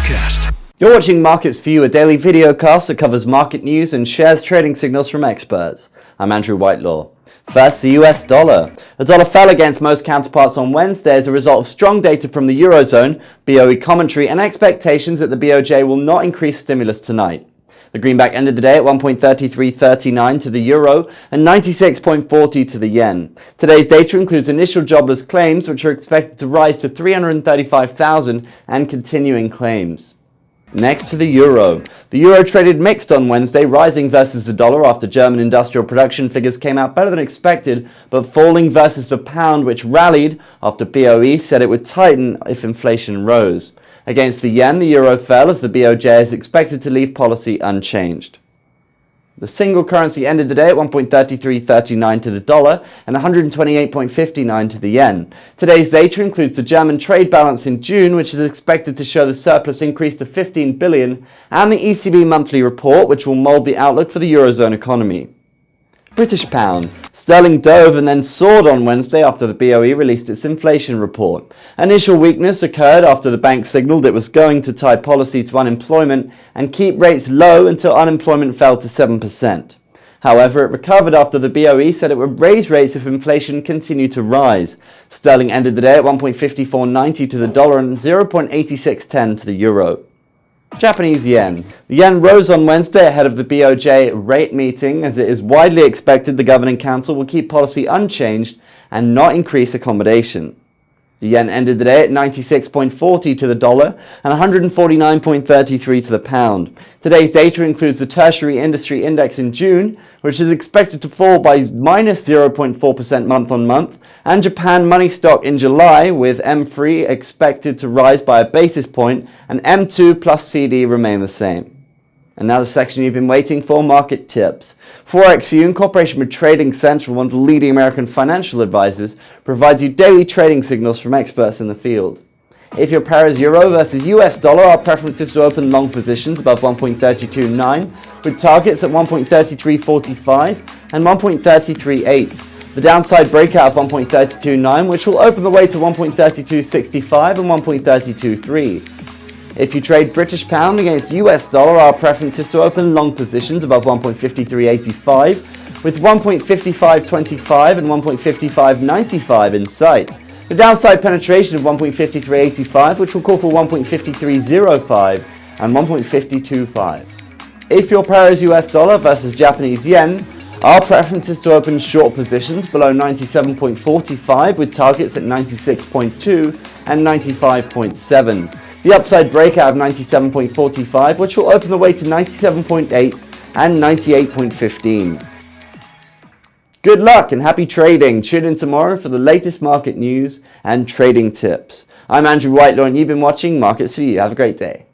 Forecast. You're watching Markets for You, a daily video cast that covers market news and shares trading signals from experts. I'm Andrew Whitelaw. First, the US dollar. The dollar fell against most counterparts on Wednesday as a result of strong data from the Eurozone, BOE commentary, and expectations that the BOJ will not increase stimulus tonight. The greenback ended the day at 1.3339 to the euro and 96.40 to the yen. Today's data includes initial jobless claims, which are expected to rise to 335,000, and continuing claims. Next to the euro. The euro traded mixed on Wednesday, rising versus the dollar after German industrial production figures came out better than expected, but falling versus the pound, which rallied after BOE said it would tighten if inflation rose. Against the yen, the euro fell as the BOJ is expected to leave policy unchanged. The single currency ended the day at 1.3339 to the dollar and 128.59 to the yen. Today's data includes the German trade balance in June, which is expected to show the surplus increase to 15 billion, and the ECB monthly report, which will mould the outlook for the Eurozone economy. British pound. Sterling dove and then soared on Wednesday after the BOE released its inflation report. Initial weakness occurred after the bank signaled it was going to tie policy to unemployment and keep rates low until unemployment fell to 7%. However, it recovered after the BOE said it would raise rates if inflation continued to rise. Sterling ended the day at 1.5490 to the dollar and 0.8610 to the euro. Japanese yen. The yen rose on Wednesday ahead of the BOJ rate meeting, as it is widely expected the Governing Council will keep policy unchanged and not increase accommodation. The yen ended the day at 96.40 to the dollar and 149.33 to the pound. Today's data includes the tertiary industry index in June, which is expected to fall by minus 0.4% month on month, and Japan money stock in July, with M3 expected to rise by a basis point and M2 plus CD remain the same. And now the section you've been waiting for, market tips. Forex4you, in cooperation with Trading Central, one of the leading American financial advisors, provides you daily trading signals from experts in the field. If your pair is euro versus US dollar, our preference is to open long positions above 1.329, with targets at 1.3345 and 1.338. The downside breakout of 1.329, which will open the way to 1.3265 and 1.323. If you trade British pound against US dollar, our preference is to open long positions above 1.5385 with 1.5525 and 1.5595 in sight. The downside penetration of 1.5385, which will call for 1.5305 and 1.5025. If your pair is US dollar versus Japanese yen, our preference is to open short positions below 97.45 with targets at 96.2 and 95.7. The upside breakout of 97.45, which will open the way to 97.8 and 98.15. Good luck and happy trading. Tune in tomorrow for the latest market news and trading tips. I'm Andrew Whitelaw and you've been watching Markets for You. Have a great day.